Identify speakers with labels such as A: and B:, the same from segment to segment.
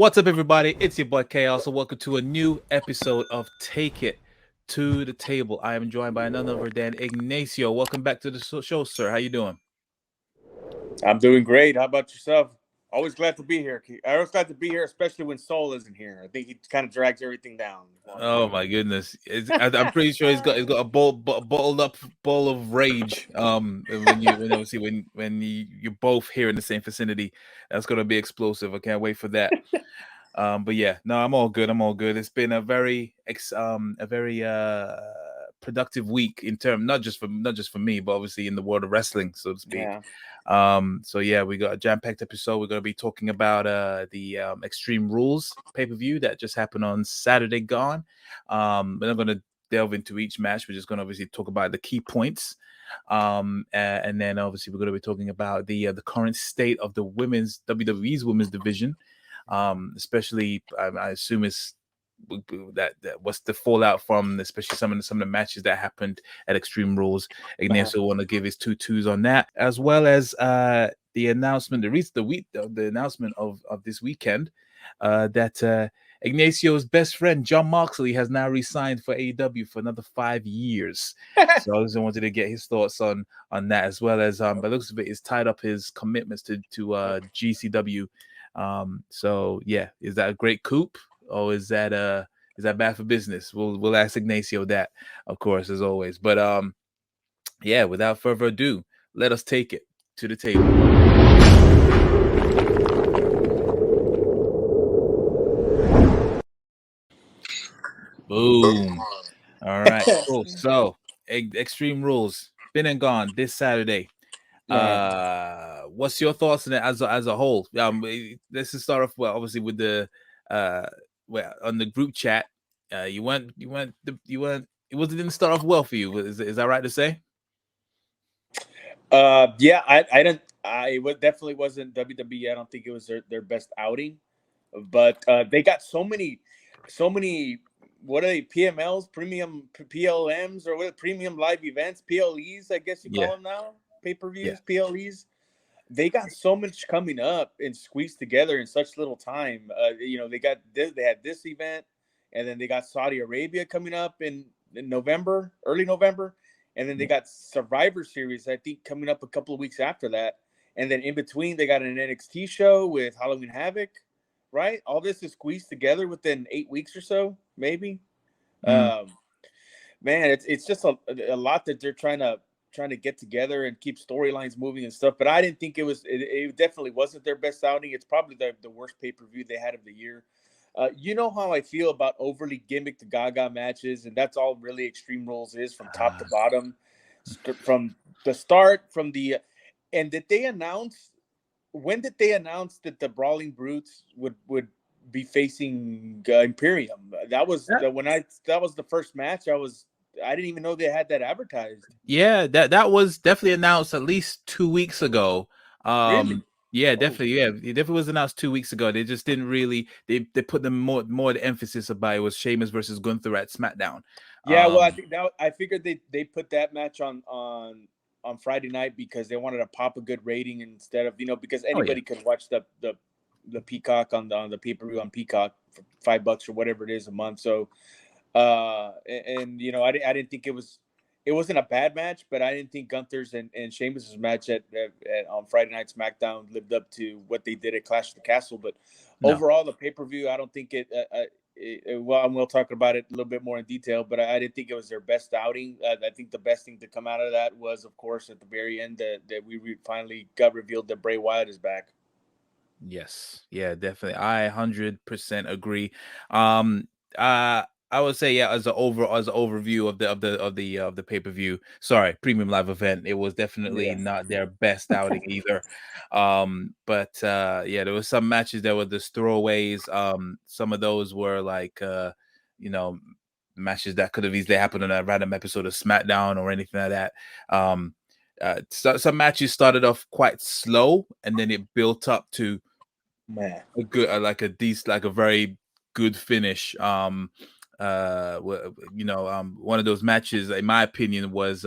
A: What's up, everybody? It's your boy Chaos. So welcome to a new episode of Take It to the Table. I am joined by none other than Ignacio. Welcome back to the show, sir. How you doing?
B: I'm doing great. How about yourself? Always glad to be here. I always glad to be here, especially when Soul isn't here. I think he kind of drags everything down for me.
A: Oh my goodness! I'm pretty sure he's got a bottled up bowl of rage. When obviously you're both here in the same vicinity, that's gonna be explosive. I can't wait for that. But yeah, no, I'm all good. I'm all good. It's been a very productive week in term not just for me, but obviously in the world of wrestling, so to speak.
B: Yeah.
A: So yeah, we got a jam-packed episode. We're gonna be talking about the Extreme Rules pay-per-view that just happened on Saturday gone. We're not gonna delve into each match. We're just gonna obviously talk about the key points. And then obviously we're gonna be talking about the current state of the WWE's women's division. Especially I assume it's that what's the fallout from especially some of the matches that happened at Extreme Rules. Ignacio want to give his twos on that, as well as the announcement, the announcement of this weekend, that Ignacio's best friend John Moxley has now re-signed for AEW for another 5 years. So I just wanted to get his thoughts on that, as well as by the looks of it, he's tied up his commitments to GCW. So yeah, is that a great coup, or is that bad for business? We'll ask Ignacio that, of course, as always. But yeah, without further ado, let us take it to the table. Boom. All right, cool. So Extreme Rules been and gone this Saturday. What's your thoughts on it as a whole? Let's just start off, well, obviously with the well, on the group chat. You went it didn't start off well for you. Is that right to say?
B: Yeah. I didn't. Definitely wasn't WWE. I don't think it was their best outing, but they got so many. What are they? PMLs, premium PLMs, or what? Premium live events, PLEs. I guess you
A: Yeah,
B: call them now. Pay per
A: yeah.
B: views, PLEs. They got so much coming up and squeezed together in such little time. They had this event, and then they got Saudi Arabia coming up in November, early November, and then they got Survivor Series, I think, coming up a couple of weeks after that, and then in between they got an NXT show with Halloween Havoc. Right, all this is squeezed together within 8 weeks or so, maybe.
A: Mm.
B: Um, Man, it's just a lot that they're trying to get together and keep storylines moving and stuff. But I didn't think it definitely wasn't their best outing. It's probably the worst pay-per-view they had of the year. You know how I feel about overly gimmicked Gaga matches, and that's all really Extreme Rules is, from top to bottom, from the start, from the and did they announce when did they announce that the Brawling Brutes would be facing Imperium? That was the first match. I didn't even know they had that advertised.
A: Yeah, that was definitely announced at least 2 weeks ago.
B: Really?
A: Yeah,
B: Oh,
A: definitely. Yeah, it definitely was announced 2 weeks ago. They just didn't really they put the more the emphasis about it was Sheamus versus Gunther at SmackDown.
B: yeah. Well, I
A: Um,
B: think that I figured they put that match on Friday night because they wanted to pop a good rating instead of because
A: oh yeah,
B: anybody could watch the Peacock on the pay per view on Peacock for $5 or whatever it is a month. So and I didn't think it wasn't a bad match, but I didn't think Gunther's and Sheamus's match on Friday Night SmackDown lived up to what they did at Clash of the Castle. But
A: no.
B: overall, the pay per view, I don't think well, and we'll talk about it a little bit more in detail, but I didn't think it was their best outing. I think the best thing to come out of that was, of course, at the very end that we finally got revealed that Bray Wyatt is back.
A: Yes. Yeah, definitely. I 100% agree. Um uh I would say, yeah, as an overview of the pay-per-view, sorry, premium live event, it was definitely
B: Yeah.
A: not their best outing either. But yeah, there was some matches that were just throwaways. Some of those were like you know, matches that could have easily happened on a random episode of SmackDown or anything like that. Some matches started off quite slow and then it built up to
B: Man.
A: a good like a very good finish. One of those matches, in my opinion, was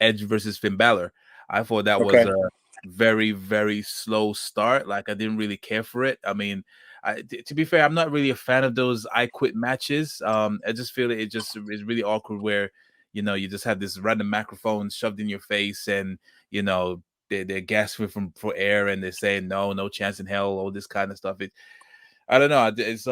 A: Edge versus Finn Balor. I thought that was
B: Okay.
A: a very, very slow start. Like, I didn't really care for it. I mean, To be fair, I'm not really a fan of those I quit matches. I just feel it just is really awkward where you just have this random microphone shoved in your face, and they're gasping for air, and they're saying no chance in hell, all this kind of stuff. I don't know. It's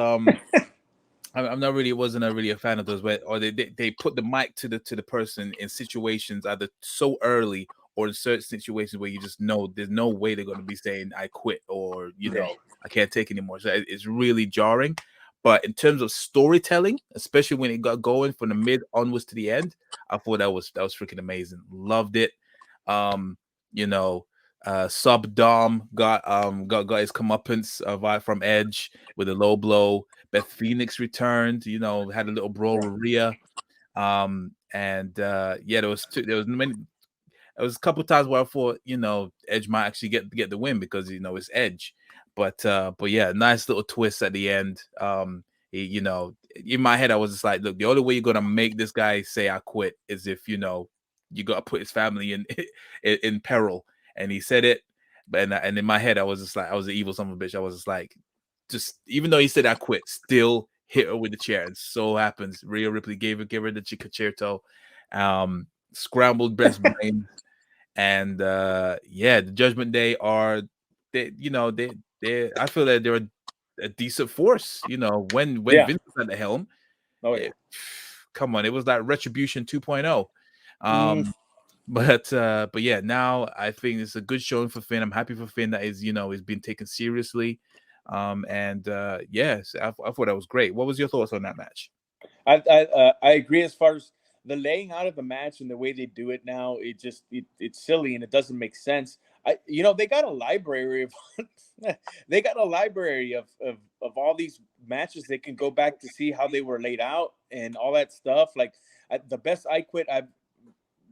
A: I'm not really wasn't a really a fan of those, but or they put the mic to the person in situations either so early or in certain situations where you just know there's no way they're going to be saying I quit, or
B: Yeah.
A: I can't take anymore. So it's really jarring. But in terms of storytelling, especially when it got going from the mid onwards to the end, I thought that was freaking amazing. Loved it. Um, you know, Sub Dom got his comeuppance from Edge with a low blow. Beth Phoenix returned, had a little brawl
B: Yeah.
A: with Rhea. And yeah, there was many. There was a couple times where I thought, Edge might actually get the win because it's Edge. But yeah, nice little twist at the end. In my head, I was just like, look, the only way you're gonna make this guy say I quit is if you gotta put his family in in peril. And he said it, and in my head, I was just like, I was an evil son of a bitch. I was just like, just even though he said I quit, still hit her with the chair. And so happens Rhea Ripley gave her the concerto, scrambled breast brain, and yeah, the Judgment Day are they I feel that they're a decent force. When
B: Yeah.
A: Vince was at the helm,
B: Oh yeah.
A: it, come on, it was like Retribution 2.0.
B: Mm,
A: But yeah, now I think it's a good showing for Finn. I'm happy for Finn that is being taken seriously. And yes, I thought that was great. What was your thoughts on that match?
B: I agree as far as the laying out of the match and the way they do it now. It's silly and it doesn't make sense. They got a library of they got a library of all these matches. They can go back to see how they were laid out and all that stuff. Like the best I quit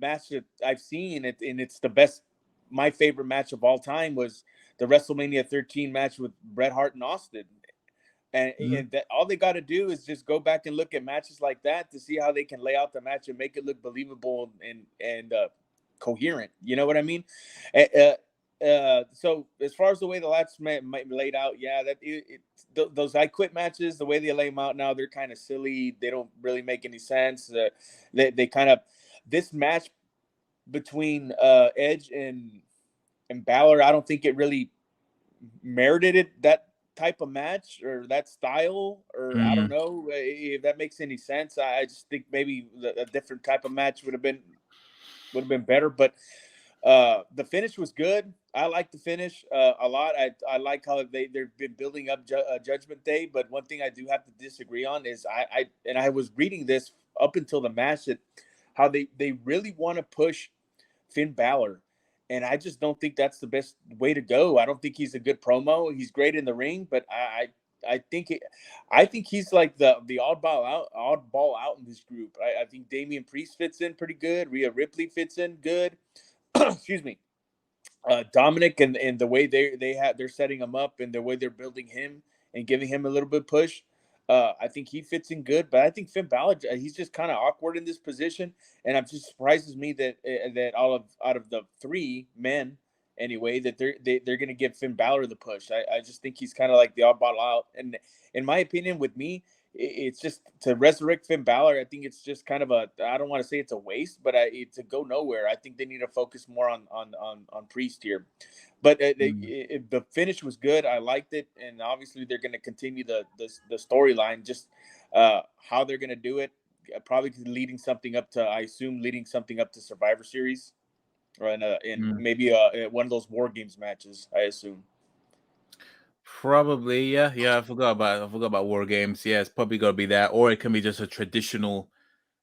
B: match that I've seen it, and it's the best. My favorite match of all time was the WrestleMania 13 match with Bret Hart and Austin.
A: Mhm.
B: And that all they got to do is just go back and look at matches like that to see how they can lay out the match and make it look believable and coherent. You know what I mean? So as far as the way the match laid out, yeah, those I quit matches, the way they lay them out now, they're kind of silly. They don't really make any sense. They kind of this match between Edge and Balor, I don't think it really merited it, that type of match or that style, or I don't
A: Mm,
B: know if that makes any sense. I just think maybe a different type of match would have been better. But the finish was good. I like the finish a lot. I like how they've been building up Judgment Day. But one thing I do have to disagree on is I was reading this up until the match that how they really want to push Finn Balor. And I just don't think that's the best way to go. I don't think he's a good promo. He's great in the ring, but I think he's like the oddball out in this group. I think Damian Priest fits in pretty good. Rhea Ripley fits in good. Excuse me. Dominic and the way they're setting him up and the way they're building him and giving him a little bit push. I think he fits in good, but I think Finn Balor he's just kind of awkward in this position, and it just surprises me that out of the three men anyway that they're going to give Finn Balor the push. I just think he's kind of like the oddball out, and in my opinion, with me, it's just to resurrect Finn Balor. I think it's just kind of I don't want to say it's a waste, but it's a go nowhere. I think they need to focus more on Priest here. But
A: mm,
B: the finish was good. I liked it, and obviously they're going to continue the storyline. Just how they're going to do it, probably leading something up to, I assume, leading something up to Survivor Series, or in
A: mm.
B: maybe one of those War Games matches. I assume.
A: Probably, yeah, yeah. I forgot about War Games. Yeah, it's probably gonna be that, or it can be just a traditional.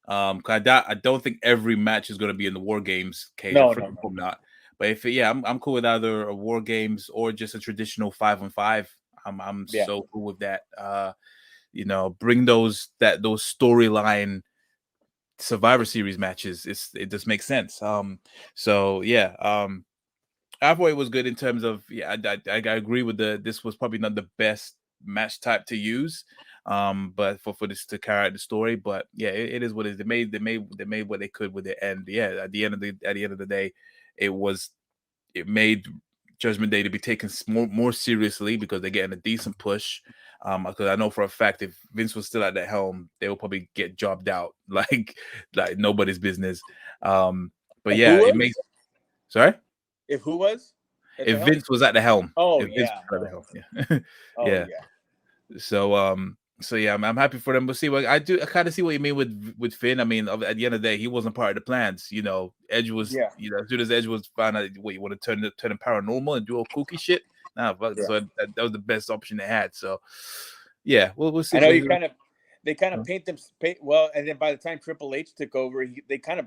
A: 'Cause I don't think every match is gonna be in the War Games cage. I
B: No, no,
A: freaking
B: no.
A: hope not. But if yeah, I'm cool with either a War Games or just a traditional 5-on-5. I'm
B: Yeah.
A: so cool with that. Bring those storyline Survivor Series matches. It just makes sense. So yeah. I thought it was good in terms of yeah. I agree with this was probably not the best match type to use, but for this to carry out the story. But yeah, it is what it is. They made what they could with it, and yeah, at the end of the day, it made Judgment Day to be taken more seriously because they're getting a decent push. Because I know for a fact if Vince was still at the helm, they will probably get jobbed out like nobody's business. But
B: If
A: yeah,
B: who
A: it
B: was?
A: makes sorry
B: If who was at the
A: if
B: helm?
A: Vince was at the helm,
B: Oh
A: if Vince
B: yeah.
A: was at the helm, yeah,
B: Oh
A: yeah.
B: yeah.
A: So yeah, I'm happy for them. But see, what I kind of see what you mean with Finn. I mean, at the end of the day, he wasn't part of the plans. You know, Edge was.
B: Yeah.
A: You know, as soon as Edge was found out, what you want to turn him paranormal and do all kooky shit. Nah, fuck,
B: Yeah.
A: so that was the best option they had. So yeah, we'll see.
B: I know
A: But
B: you they kind of paint well, and then by the time Triple H took over, they kind of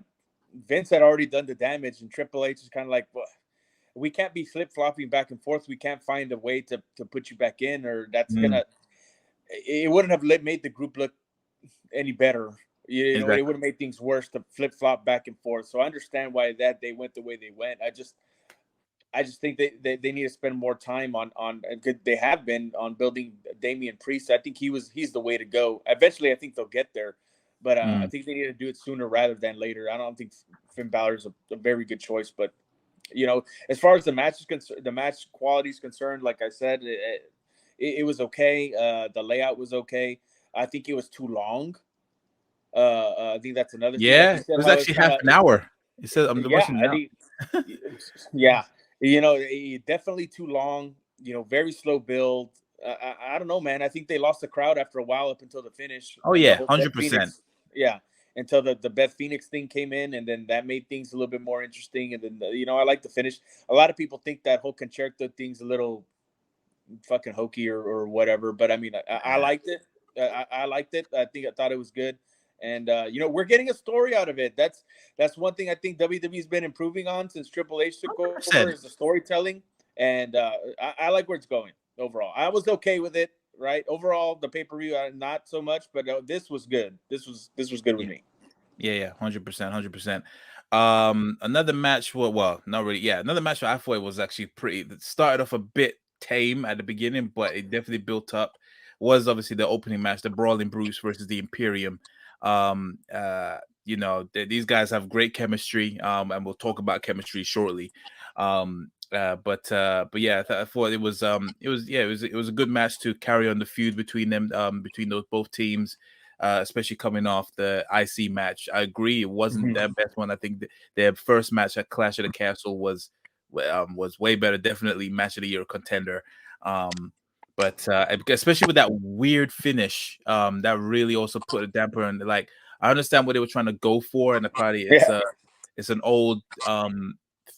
B: Vince had already done the damage, and Triple H is kind of like, well, we can't be flip flopping back and forth. We can't find a way to put you back in, or that's
A: mm,
B: gonna. It wouldn't have made the group look any better. You know, it
A: exactly.
B: would have made things worse to flip flop back and forth. So I understand why that they went the way they went. I just think they need to spend more time on they have been on building Damian Priest. I think he's the way to go. Eventually, I think they'll get there, but I
A: Mm,
B: think they need to do it sooner rather than later. I don't think Finn Balor is a very good choice, but you know, as far as the match is concerned, the match quality is concerned, like I said, it was okay. The layout was okay. I think it was too long. I think that's another thing. Like
A: yeah,
B: you
A: it
B: said,
A: was
B: how it's
A: actually
B: kind
A: half
B: of
A: an hour. It says I'm
B: yeah.
A: watching
B: I
A: now.
B: mean, yeah, you know, definitely too long. You know, very slow build. I don't know, man. I think they lost the crowd after a while up until the finish.
A: Oh
B: The
A: yeah,
B: whole Beth
A: 100%.
B: Phoenix, yeah, until the Beth Phoenix thing came in, and then that made things a little bit more interesting. And then you know, I like the finish. A lot of people think that whole concerto thing's a little fucking hokey or whatever, but I mean, I liked it. I liked it. I thought it was good. And you know, we're getting a story out of it. That's one thing I think WWE's been improving on since Triple H took over
A: 100%.
B: is the storytelling. And I like where it's going overall. I was okay with it, right? Overall, the pay per view not so much, but this was good. This was good with
A: Yeah.
B: me.
A: Yeah, 100%, 100%. Another match, well, not really. Yeah, another match I thought was actually pretty. It started off a bit tame at the beginning, but it definitely built up. Was obviously the opening match, the Brawling Bruce versus the Imperium. You know, these guys have great chemistry. And we'll talk about chemistry shortly. But yeah, I thought it was a good match to carry on the feud between them, between those both teams. Especially coming off the IC match. I agree, it wasn't their
B: Mhm.
A: best one. I think their first match at Clash of the Castle was way better. Definitely match of the year contender. But especially with that weird finish, that really also put a damper on. Like, I understand what they were trying to go for, and apparently
B: Yeah,
A: it's an old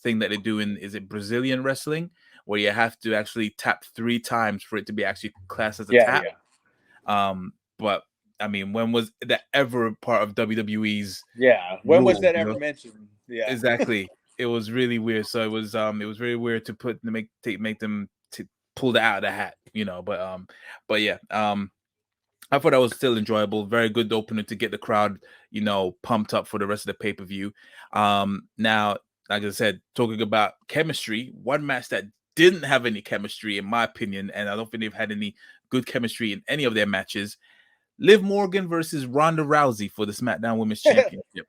A: thing that they do in, is it Brazilian wrestling, where you have to actually tap 3 times for it to be actually classed as a
B: yeah,
A: tap.
B: yeah,
A: But I mean, when was that ever part of WWE's
B: yeah. When was
A: rules?
B: that
A: You
B: ever
A: know,
B: mentioned? Yeah,
A: exactly. It was really weird. So it was very weird to make them to pull that out of the hat. You know, but yeah, I thought that was still enjoyable. Very good opener to get the crowd, you know, pumped up for the rest of the pay per view. Now, like I said, talking about chemistry, one match that didn't have any chemistry, in my opinion, and I don't think they've had any good chemistry in any of their matches. Liv Morgan versus Ronda Rousey for the SmackDown Women's Championship.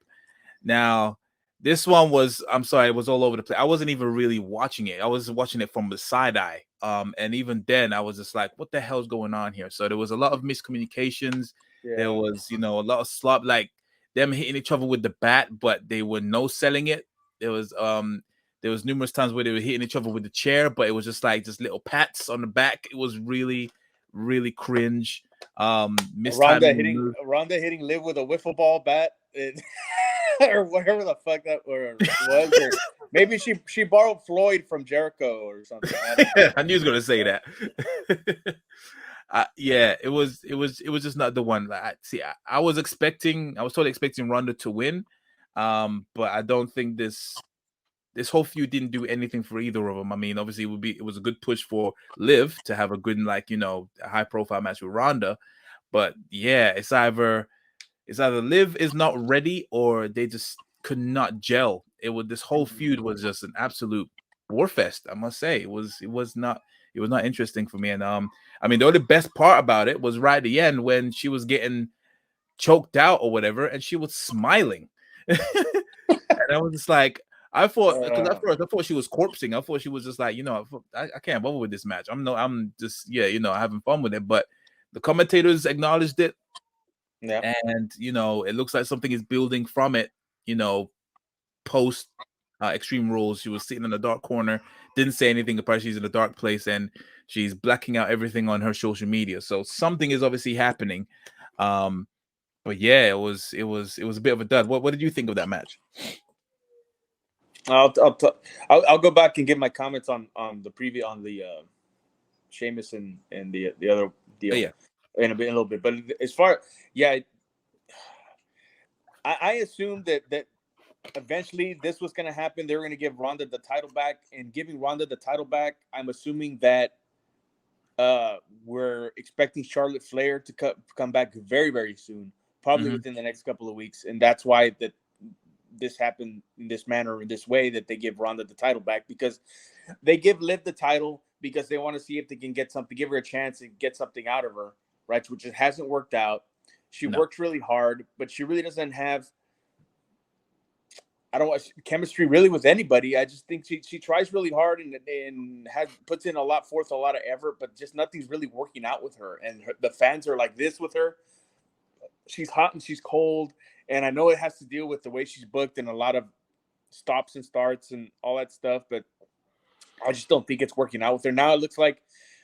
A: Now, this one was, I'm sorry, it was all over the place. I wasn't even really watching it. I was watching it from the side eye. And even then, I was just like, what the hell's going on here? So there was a lot of miscommunications. There
B: yeah.
A: was, you know, a lot of slop, like them hitting each other with the bat, but they were no selling it. There was numerous times where they were hitting each other with the chair, but it was just like just little pats on the back. It was really, really cringe. Mistiming the move.
B: Ronda hitting Liv with a wiffle ball bat, or whatever the fuck that was, or maybe she borrowed Floyd from Jericho or something. I don't know.
A: I knew he was gonna say that. Yeah, it was just not the one. Like, I was totally expecting Ronda to win, but I don't think this whole feud didn't do anything for either of them. I mean, obviously it was a good push for Liv to have a good, like, you know, a high profile match with Ronda, but yeah, it's either Liv is not ready or they just could not gel. This whole feud was just an absolute war fest. I must say it was not interesting for me. And I mean, the only best part about it was right at the end when she was getting choked out or whatever, and she was smiling, and I was just like, I thought because
B: Uh,
A: at first I thought she was corpsing. I thought she was just like, I can't bother with this match. I'm just having fun with it. But the commentators acknowledged it,
B: yeah.
A: and it looks like something is building from it. You know, post Extreme Rules, she was sitting in the dark corner, didn't say anything. Apparently, she's in a dark place, and she's blacking out everything on her social media. So something is obviously happening. But yeah, it was a bit of a dud. What did you think of that match?
B: I'll go back and give my comments on the preview on the Sheamus and the other
A: Oh,
B: deal
A: yeah,
B: in a little bit. But as far, yeah, I assumed that eventually this was going to happen. They were going to give Ronda the title back, and giving Ronda the title back, I'm assuming that we're expecting Charlotte Flair to come back very, very soon, probably
A: hmm
B: within the next couple of weeks, and that's why this happened in this manner, in this way, that they give Ronda the title back, because they give Liv the title because they want to see if they can get something, give her a chance and get something out of her, right? Which it hasn't worked out. She
A: no,
B: works really hard, but she really doesn't have, I don't want chemistry really with anybody. I just think she tries really hard and puts in a lot, forth a lot of effort, but just nothing's really working out with her. And the fans are like this with her. She's hot and she's cold, and I know it has to deal with the way she's booked and a lot of stops and starts and all that stuff. But I just don't think it's working out with her. Now it looks like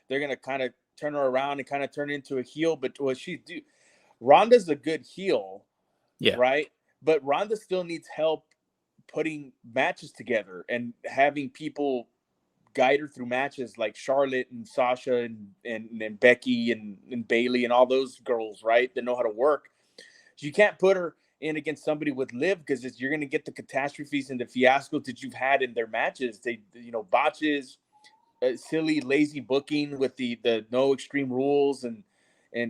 B: they're gonna kind of turn her around and kind of turn into a heel. But what she do, Ronda's a good heel,
A: yeah,
B: right? But Ronda still needs help putting matches together and having people guide her through matches like Charlotte and Sasha and Becky and Bailey and all those girls, right? That know how to work. So you can't put her in against somebody with Liv, because you're going to get the catastrophes and the fiascos that you've had in their matches. They, botches, silly, lazy booking with the no Extreme Rules and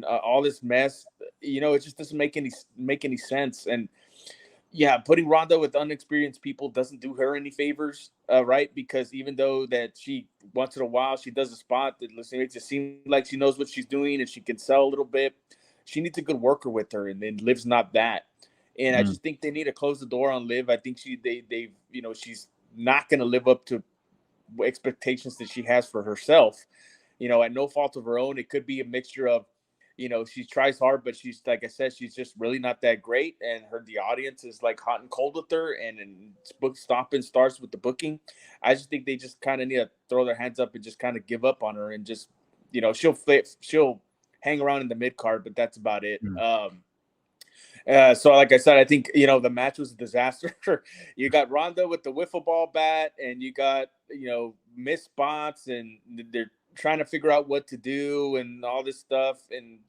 B: all this mess. It just doesn't make any sense. And yeah, putting Ronda with unexperienced people doesn't do her any favors, right? Because even though that she once in a while she does a spot that makes it seem like she knows what she's doing and she can sell a little bit, she needs a good worker with her, and Liv's not that. And I
A: mm,
B: just think they need to close the door on Liv. I think she's not going to live up to expectations that she has for herself. At no fault of her own, it could be a mixture of, she tries hard, but she's, like I said, she's just really not that great, and the audience is like hot and cold with her, and book stop and starts with the booking. I just think they just kind of need to throw their hands up and just kind of give up on her, and just, she'll hang around in the mid card, but that's about it.
A: mm.
B: So like I said, I think, the match was a disaster. You got Ronda with the wiffle ball bat, and you got, missed spots, and they're trying to figure out what to do and all this stuff. And,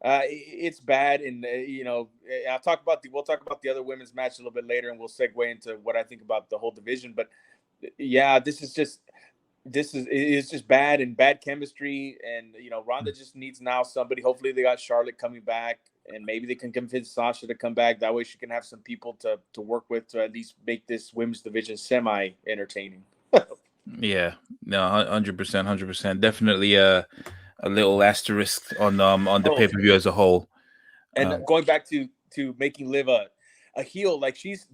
B: it's bad. And, we'll talk about the other women's match a little bit later, and we'll segue into what I think about the whole division. But yeah, it's just bad, and bad chemistry. And, Ronda just needs now somebody. Hopefully they got Charlotte coming back, and maybe they can convince Sasha to come back. That way she can have some people to work with to at least make this women's division semi entertaining.
A: Yeah, no, 100%, 100%. Definitely a little asterisk on the
B: Oh,
A: pay per view as a whole.
B: and
A: Um,
B: going back to making Liv a heel, like she's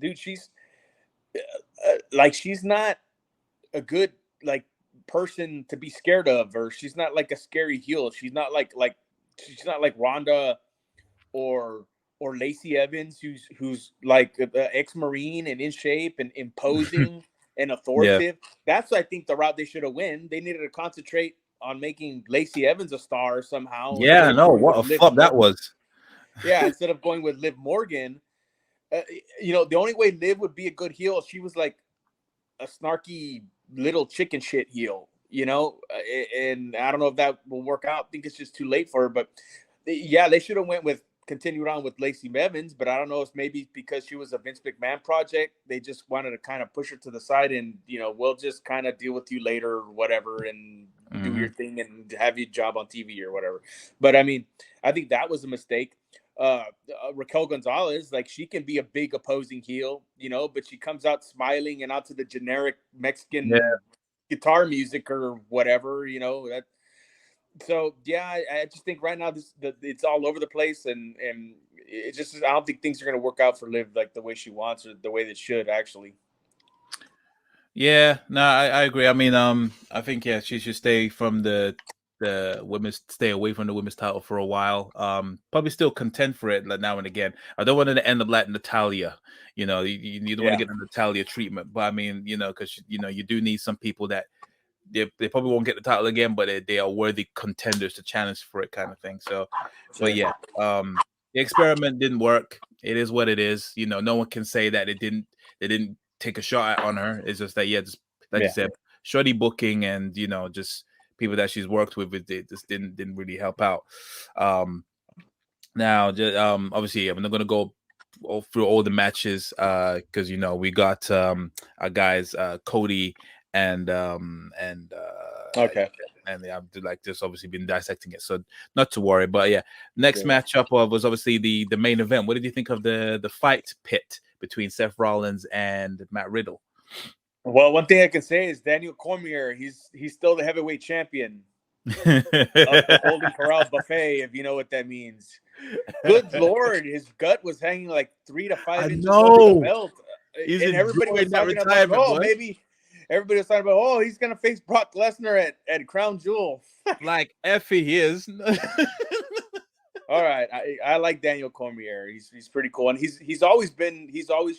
B: like she's not a good, like, person to be scared of, or she's not like a scary heel. She's not like Ronda or Lacey Evans, who's like an ex-Marine and in shape and imposing and
A: yeah,
B: authoritative. That's, I think, the route they should have went. They needed to concentrate on making Lacey Evans a star somehow, instead
A: yeah,
B: of
A: no,
B: going
A: what
B: with
A: a
B: Liv
A: flop that was.
B: Yeah, instead of going with Liv Morgan. Uh, the only way Liv would be a good heel, she was like a snarky little chicken shit heel, and I don't know if that will work out. I think it's just too late for her. But yeah, they should have continued on with Lacey Evans, but I don't know if maybe because she was a Vince McMahon project, they just wanted to kind of push her to the side, and we'll just kind of deal with you later or whatever, and do your
A: Hmm.
B: thing and have your job on TV or whatever. But I mean, I think that was a mistake. Raquel Gonzalez, like, she can be a big opposing heel, but she comes out smiling and out to the generic
A: Yeah,
B: Mexican guitar music or whatever, that. So yeah, I just think right now it's all over the place, and it just, I don't think things are going to work out for Liv like the way she wants, or the way that should actually.
A: Yeah, no, I agree. I mean, I think yeah, she should stay from the women's, stay away from the women's title for a while. Probably still contend for it like now and again. I don't want her to end up like Natalia. You don't want to
B: Yeah,
A: get the Natalia treatment, but I mean, because you do need some people that they probably won't get the title again, but they are worthy contenders to challenge for it, kind of thing. So, but
B: sure.
A: yeah, the experiment didn't work. It is what it is. No one can say that they didn't take a shot on her. It's just that, yeah, just like you
B: Yeah.
A: said, shoddy booking and just people that she's worked with, it just didn't really help out. Now, obviously, I'm not gonna go through all the matches because we got our guys Cody and
B: Okay.
A: I've like just obviously been dissecting it, so not to worry. But yeah, next
B: Yeah.
A: matchup was obviously the main event. What did you think of the fight pit between Seth Rollins and Matt Riddle?
B: Well, one thing I can say is Daniel Cormier. He's still the heavyweight champion of the Golden Corral buffet, if you know what that means. Good Lord, his gut was hanging like 3 to 5 inches over the
A: know
B: belt,
A: he's
B: and everybody was
A: enjoying that
B: talking about,
A: retirement,
B: oh,
A: boy.
B: maybe everybody was talking about, oh, he's gonna face Brock Lesnar at Crown Jewel.
A: Like Effie, he is.
B: All right, I like Daniel Cormier. He's pretty cool, and he's always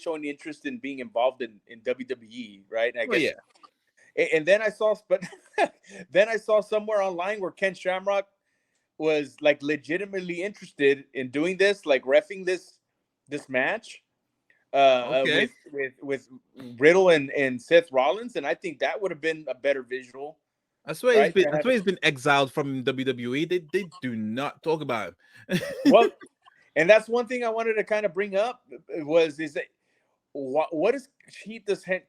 B: showing interest in being involved in WWE, right? And I
A: Oh
B: guess,
A: yeah.
B: and then I saw, but then I saw somewhere online where Ken Shamrock was like legitimately interested in doing this, like refing this match
A: Okay.
B: with Riddle and Seth Rollins, and I think that would have been a better visual, right? To
A: I
B: have
A: swear he's been exiled from WWE. They do not talk about him.
B: well, and that's one thing I wanted to kind of bring up is that what does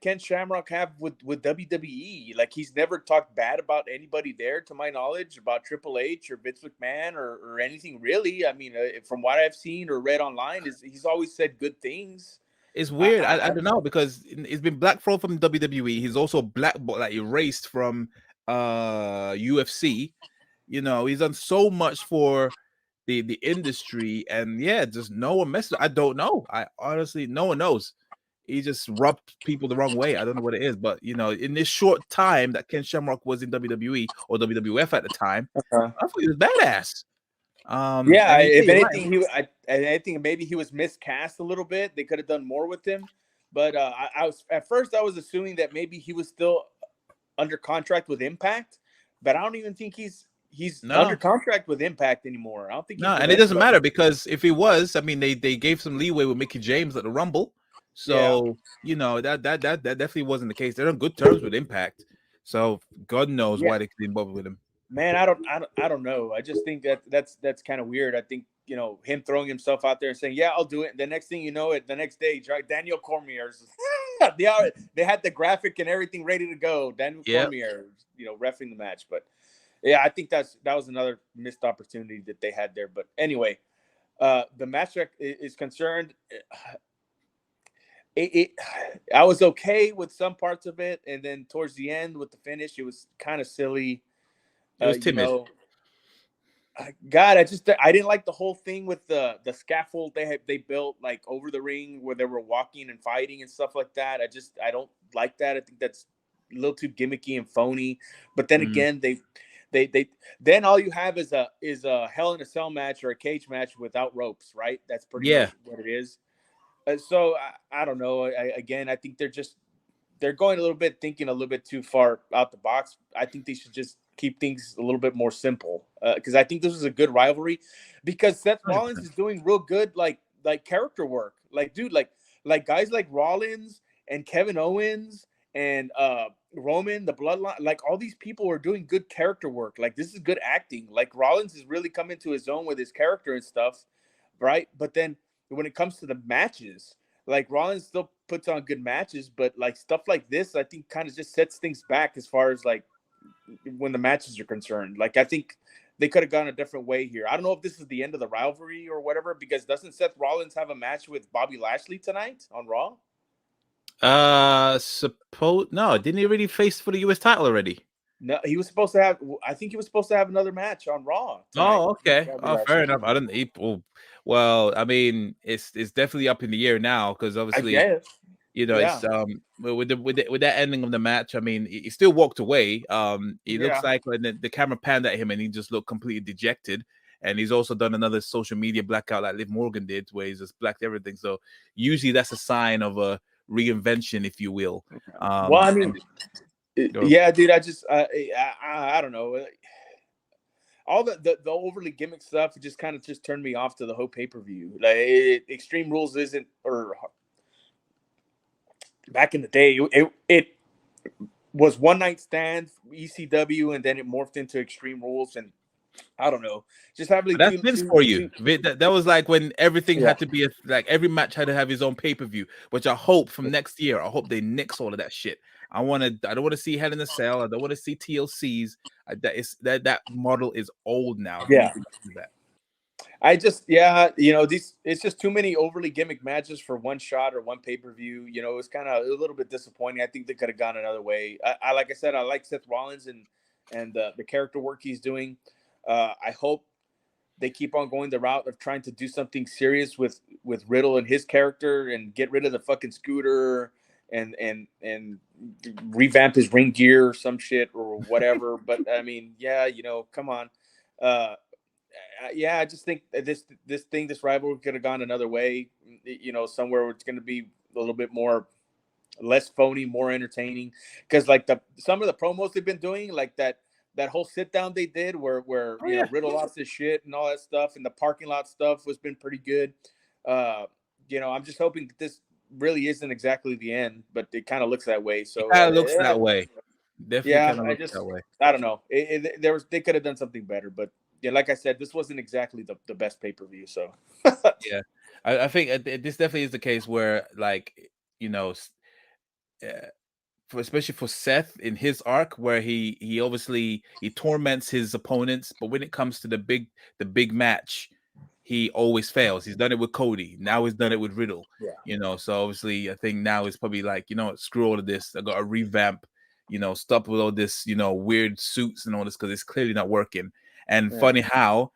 B: Ken Shamrock have with WWE? Like he's never talked bad about anybody there, to my knowledge, about Triple H or Vince McMahon or anything really. I mean, from what I've seen or read online, is he's always said good things.
A: It's
B: I,
A: weird. I
B: I,
A: don't know because he's been blackballed from WWE. He's also blackballed, like erased from UFC. He's done so much for the industry, and yeah, just no one messes. I don't know. I honestly, no one knows. He just rubbed people the wrong way. I don't know what it is, but in this short time that Ken Shamrock was in WWE or WWF at the time,
B: uh,
A: I thought he was badass.
B: yeah,
A: Yeah,
B: if
A: you're right.
B: anything, I think maybe he was miscast a little bit. They could have done more with him, but I was at first I was assuming that maybe he was still under contract with Impact, but I don't even think he's under
A: No,
B: contract with Impact anymore. I don't think
A: no,
B: he's with
A: and it doesn't
B: anybody.
A: matter because if he was, I mean, they gave some leeway with Mickey James at the Rumble,
B: Yeah,
A: so that definitely wasn't the case. They're on good terms with Impact, so God knows
B: yeah,
A: why they could involved with him.
B: man. I don't know. I just think that's kind of weird. I think him throwing himself out there and saying, "Yeah, I'll do it." The next thing you know, it the next day, Daniel Cormier's. They had the graphic and everything ready to go. Daniel
A: Yep.
B: Cormier, refing the match, but yeah, I think that was another missed opportunity that they had there. But anyway, the match is concerned. It I was okay with some parts of it, and then towards the end with the finish, it was kind of silly.
A: It was
B: You
A: timid.
B: know, God, I didn't like the whole thing with the scaffold they built like over the ring where they were walking and fighting and stuff like that. I don't like that. I think that's a little too gimmicky and phony. But then
A: Mm.
B: again, they then all you have is a Hell in a Cell match or a cage match without ropes, right? That's pretty
A: Yeah,
B: much what it is. So I don't know. Again, I think they're going a little bit thinking a little bit too far out the box. I think they should just keep things a little bit more simple because I think this is a good rivalry because Seth Rollins
A: 100%.
B: is doing real good like character work. Like dude, like guys like Rollins and Kevin Owens and Roman, the Bloodline, like all these people are doing good character work. Like this is good acting. Like Rollins is really coming to his own with his character and stuff, right? But then when it comes to the matches, like Rollins still puts on good matches, but like stuff like this, I think kind of just sets things back as far as like when the matches are concerned. Like I think they could have gone a different way here. I don't know if this is the end of the rivalry or whatever, because doesn't Seth Rollins have a match with Bobby Lashley tonight on Raw?
A: Suppose no, didn't he really face for the US title already?
B: No, he was supposed to have. I think he was supposed to have another match on Raw tonight
A: Oh,
B: with
A: okay.
B: Bobby
A: Oh, fair
B: Lashley.
A: enough. I didn't. Well, I mean, it's definitely up in the air now because
B: I
A: obviously
B: guess.
A: You know,
B: Yeah.
A: it's with that ending of the match. I mean, he still walked away. He looks
B: Yeah.
A: like when the camera panned at him, and he just looked completely dejected. And he's also done another social media blackout like Liv Morgan did, where he's just blacked everything. So usually that's a sign of a reinvention, if you will.
B: Well, I
A: And
B: mean,
A: or,
B: yeah, dude. I don't know. All the overly gimmick stuff just kind of just turned me off to the whole pay per view. Like Extreme Rules isn't, or back in the day, it was one night stand ECW, and then it morphed into Extreme Rules, and I don't know, just having
A: that's Vince for you.
B: two,
A: That was like when everything
B: yeah,
A: had to be like every match had to have his own pay per view. Which I hope from next year, I hope they nix all of that shit. I don't want to see Hell in a Cell. I don't want to see TLCs. That model is old now. They need
B: yeah.
A: to do that.
B: I just, yeah, you know, these, it's just too many overly gimmick matches for one shot or one pay per view. You know, it was kind of a little bit disappointing. I think they could have gone another way. Like I said, I like Seth Rollins and the character work he's doing. I hope they keep on going the route of trying to do something serious with Riddle and his character, and get rid of the fucking scooter, and revamp his ring gear or some shit or whatever. But I mean, yeah, you know, come on. Uh, yeah, I just think that this rivalry could have gone another way. You know, somewhere where it's going to be a little bit more, less phony, more entertaining. Because like some of the promos they've been doing, like that whole sit down they did, where
A: Oh
B: you know
A: yeah,
B: Riddle lost his shit and all that stuff, and the parking lot stuff was been pretty good. Uh, you know, I'm just hoping that this really isn't exactly the end, but it kind of looks that way.
A: it
B: So
A: kind of looks that way. Definitely
B: yeah,
A: kind of looks that way.
B: I don't know. They could have done something better, but yeah, like I said, this wasn't exactly the best pay per view. So
A: Yeah, I think this definitely is the case where, like, you know, uh, for especially for Seth in his arc, where he obviously he torments his opponents, but when it comes to the big match, he always fails. He's done it with Cody. Now he's done it with Riddle.
B: yeah,
A: You know, so obviously I think now it's probably like, you know what, screw all of this. I got to revamp. You know, stop with all this, you know, weird suits and all this because it's clearly not working. And
B: yeah,
A: funny how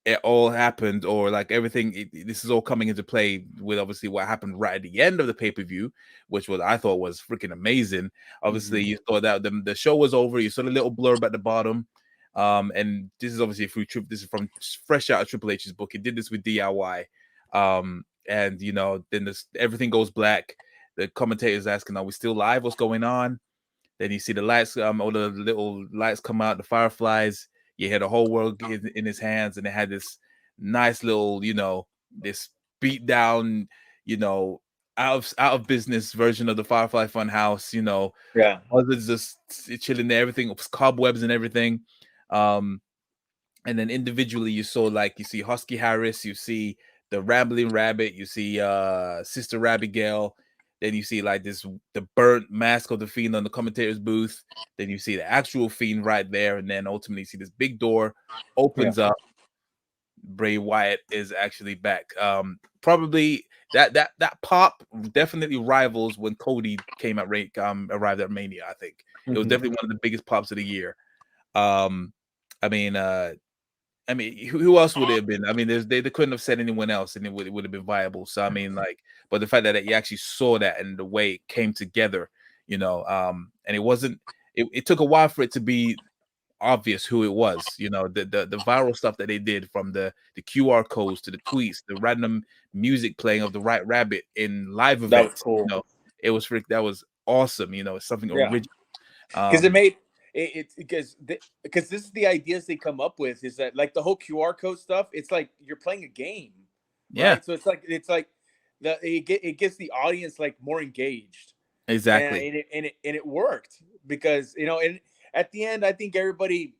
A: it all happened, or like everything, this is all coming into play with obviously what happened right at the end of the pay-per-view, which was, I thought, was freaking amazing. Obviously you thought that the show was over, you saw the little blurb at the bottom, and this is obviously this is from fresh out of Triple H's book. He did this with DIY, and you know, then everything goes black. The commentator's asking, are we still live, what's going on? Then you see the lights, all the little lights come out, the fireflies. You had the whole world in his hands, and it had this nice little, you know, this beat down, you know, out of business version of the Firefly Funhouse. You know,
B: yeah,
A: others just chilling there, everything was cobwebs and everything. Um, and then individually you see Husky Harris, you see the Rambling Rabbit, you see Sister Abigail, then you see like the burnt mask of the Fiend on the commentator's booth, then you see the actual Fiend right there, and then ultimately you see this big door
B: yeah.
A: opens up. Bray Wyatt is actually back. Probably that pop definitely rivals when Cody arrived at Mania. I think it was definitely one of the biggest pops of the year. Um, I mean, who else would it have been? I mean, they couldn't have said anyone else, and it would have been viable. So I mean, like, but the fact that you actually saw that and the way it came together, you know, and it wasn't. It took a while for it to be obvious who it was. You know, the viral stuff that they did, from the QR codes to the tweets, the random music playing of the Right Rabbit in live
B: That was
A: events.
B: cool.
A: You know, that was awesome. You know, it's something
B: Yeah,
A: original.
B: because it
A: Um,
B: made it because this is the ideas they come up with, is that like the whole QR code stuff. It's like you're playing a game,
A: yeah,
B: right? So it's like it gets the audience like more engaged, and
A: exactly.
B: it worked, because you know, and at the end I think everybody,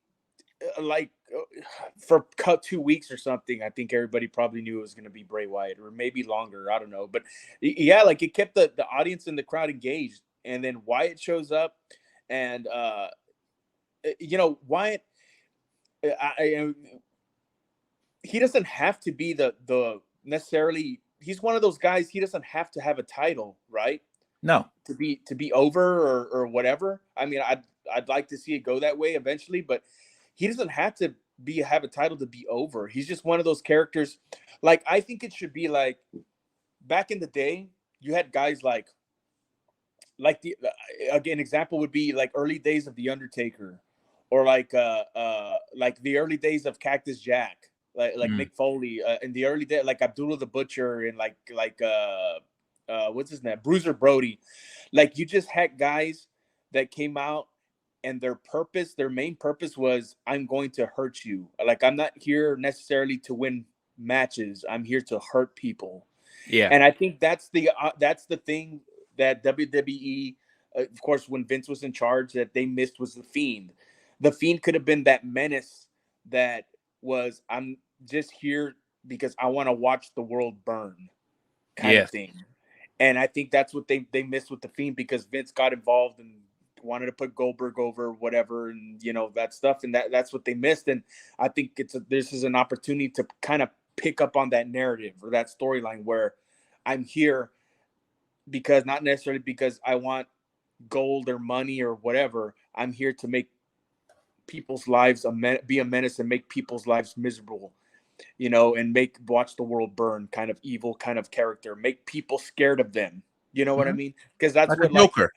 B: like for cut 2 weeks or something, I think everybody probably knew it was going to be Bray Wyatt, or maybe longer. I don't know, but yeah, like it kept the audience and the crowd engaged, and then Wyatt shows up, and you know, Wyatt, I he doesn't have to be the necessarily. He's one of those guys. He doesn't have to have a title, right?
A: No,
B: To be over, or whatever. I mean, I'd like to see it go that way eventually, but he doesn't have to have a title to be over. He's just one of those characters. Like, I think it should be like back in the day, you had guys like like the again example would be like early days of the Undertaker, or like the early days of Cactus Jack, like
A: Mm,
B: Mick Foley, in the early day, like Abdullah the Butcher, and what's his name, Bruiser Brody. Like, you just had guys that came out, and their main purpose was, I'm going to hurt you. Like, I'm not here necessarily to win matches, I'm here to hurt people.
A: yeah.
B: And I think that's the thing that WWE, of course, when Vince was in charge, that they missed was the Fiend. The Fiend could have been that menace that was, I'm just here because I want to watch the world burn, kind of
A: Yes.
B: thing. And I think that's what they missed with the Fiend, because Vince got involved and wanted to put Goldberg over, whatever, and that stuff, and that's what they missed. And I think this is an opportunity to kind of pick up on that narrative or that storyline where I'm here because, not necessarily because I want gold or money or whatever. I'm here to make people's lives be a menace and make people's lives miserable, and watch the world burn, kind of evil kind of character, make people scared of them. You know what I
A: Mhm.
B: mean? Because that's
A: Like a
B: what, like,
A: Joker.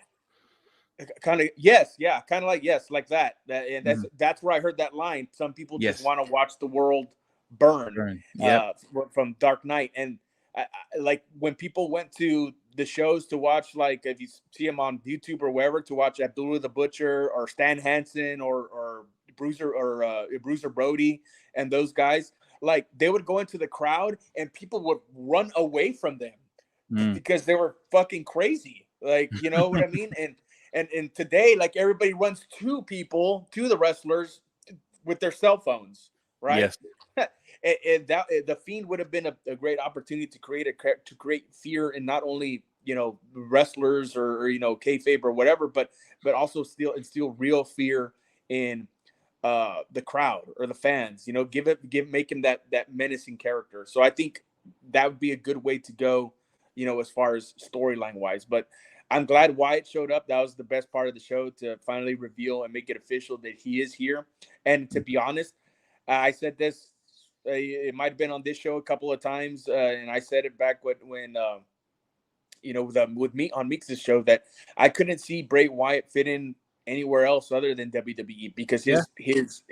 B: kind of, yes, yeah, kind of like, yes, like that. And
A: Mhm.
B: that's where I heard that line. Some people just
A: Yes.
B: want to watch the world burn,
A: Burn. Yep.
B: from Dark Knight. And like, when people went to the shows to watch, like, if you see them on YouTube or wherever, to watch Abdullah the Butcher or Stan Hansen or Bruiser Brody and those guys, like, they would go into the crowd and people would run away from them
A: Mm.
B: because they were fucking crazy. Like, you know what I mean? And today, like, everybody runs to the wrestlers with their cell phones, right?
A: Yes.
B: And that the Fiend would have been a great opportunity to create fear in not only, wrestlers, or kayfabe or whatever, but also instill real fear in the crowd or the fans. Make him that menacing character. So I think that would be a good way to go, as far as storyline wise. But I'm glad Wyatt showed up. That was the best part of the show, to finally reveal and make it official that he is here. And to be honest, I said this. It might have been on this show a couple of times, and I said it back when with me on Meeks' show, that I couldn't see Bray Wyatt fit in anywhere else other than WWE, because
A: Yeah.
B: his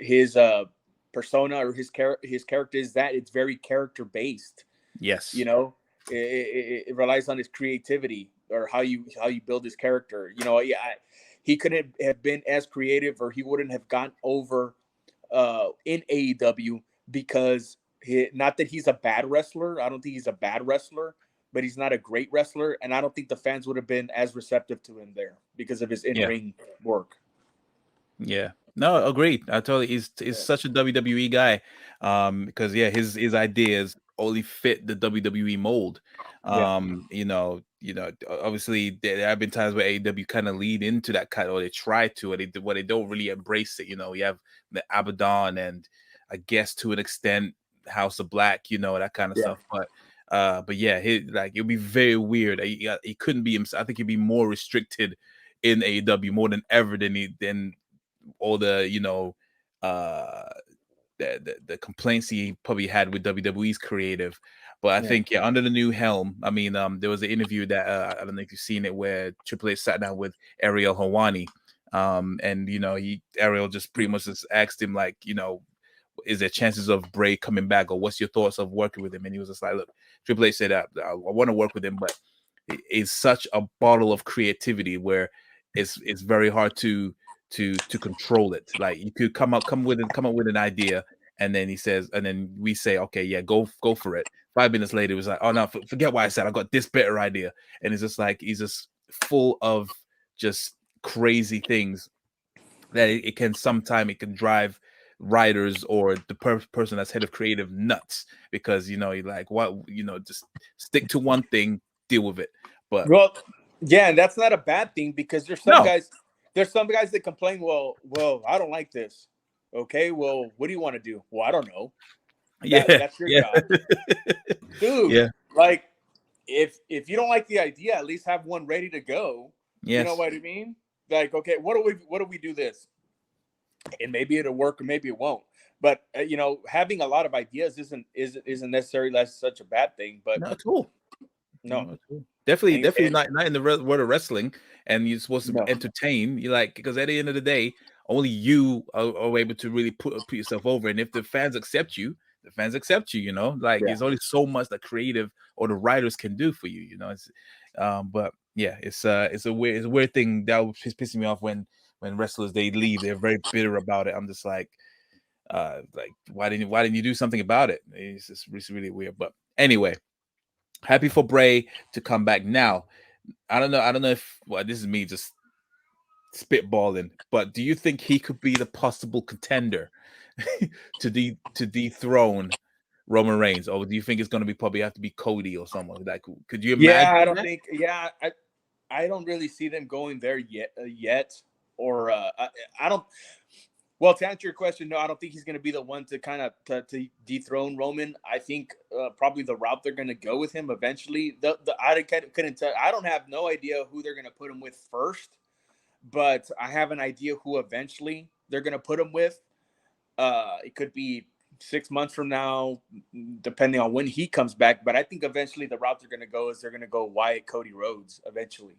B: persona, or his character, is that it's very character based. You
A: Yes.
B: know, it relies on his creativity, or how you build his character. Yeah, he couldn't have been as creative, or he wouldn't have gone over in AEW, because not that he's a bad wrestler. I don't think he's a bad wrestler, but he's not a great wrestler, and I don't think the fans would have been as receptive to him there because of his
A: Yeah.
B: in-ring work.
A: Yeah. No, agreed. I totally. He's
B: Yeah.
A: such a WWE guy. Because yeah, his ideas only fit the WWE mold.
B: Yeah.
A: Obviously there have been times where AEW kind of lead into that kind, or they try to, or they don't really embrace it. You have the Abaddon, and I guess to an extent House of Black, that kind of
B: Yeah.
A: stuff. But yeah, it'd be very weird. He couldn't be himself. I think he'd be more restricted in AEW more than ever than all the uh the complaints he probably had with WWE's creative. But I
B: Yeah.
A: think, yeah, under the new helm, I mean, there was an interview that I don't know if you've seen it, where Triple H sat down with Ariel Helwani, and Ariel just pretty much just asked him, like, is there chances of Bray coming back, or what's your thoughts of working with him? And he was just like, look, Triple H said that I want to work with him, but it's such a bottle of creativity where it's very hard to control it. Like, you could come up with an idea, and then and then we say, okay, yeah, go for it. 5 minutes later, it was like, oh no, forget what I said. I got this better idea. And it's just like, he's just full of just crazy things that it can drive writers or the person that's head of creative nuts, because you're like, what, just stick to one thing, deal with it. But
B: Well, yeah, and that's not a bad thing, because
A: no,
B: there's some guys that complain, well, I don't like this. Okay, well, what do you want to do? Well, I don't know.
A: yeah,
B: That's your
A: yeah,
B: job, dude.
A: yeah,
B: Like, if you don't like the idea, at least have one ready to go. You know
A: yes,
B: what I mean? Like, okay, what do we do this? And maybe it'll work, or maybe it won't. But having a lot of ideas isn't necessarily such a bad thing. But
A: not at all.
B: No,
A: No, true. Definitely, definitely
B: and
A: not in the world of wrestling, and you're supposed to
B: no,
A: entertain. You like because at the end of the day, only you are able to really put yourself over. And if the fans accept you, the fans accept you. You know, like
B: yeah,
A: there's only so much the creative or the writers can do for you. You know, but yeah, it's a weird thing that was pissing me off when wrestlers they leave. They're very bitter about it. I'm just like why didn't you do something about it? It's really weird. But anyway, happy for Bray to come back now. I don't know if well, this is me just spitballing, but do you think he could be the possible contender to dethrone Roman Reigns, or do you think it's going to be probably have to be Cody or someone? Like, could you
B: yeah.
A: imagine
B: I don't
A: that?
B: think. Yeah, I don't really see them going there yet. Or I don't. Well, to answer your question, no, I don't think he's going to be the one to kind of to dethrone Roman. I think probably the route they're going to go with him eventually. I couldn't tell. I don't have no idea who they're going to put him with first, but I have an idea who eventually they're going to put him with. It could be 6 months from now, depending on when he comes back. But I think eventually the route they're going to go is they're going to go Wyatt, Cody Rhodes eventually,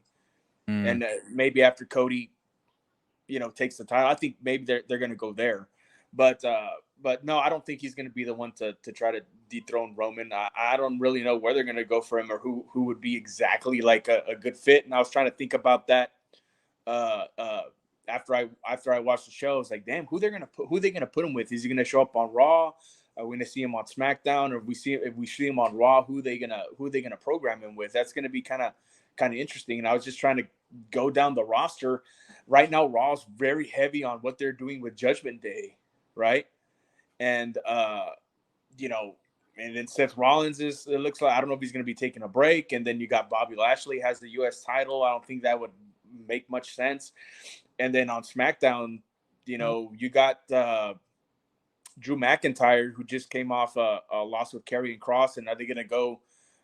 A: Mm,
B: and maybe after Cody, takes the title. I think maybe they're going to go there, but no, I don't think he's going to be the one to try to dethrone Roman. I don't really know where they're going to go for him or who would be exactly like a good fit. And I was trying to think about that uh, uh, after I watched the show. I was like, damn, who they gonna put him with? Is he gonna show up on Raw? Are we gonna see him on SmackDown? Or if we see him on Raw, who they gonna program him with? That's gonna be kind of interesting. And I was just trying to go down the roster. Right now, Raw's very heavy on what they're doing with Judgment Day, right? And you know, and then Seth Rollins it looks like I don't know if he's going to be taking a break. And then you got Bobby Lashley has the U.S. title. I don't think that would make much sense. And then on SmackDown, you got Drew McIntyre who just came off a loss with Karrion Kross, and are they going to go?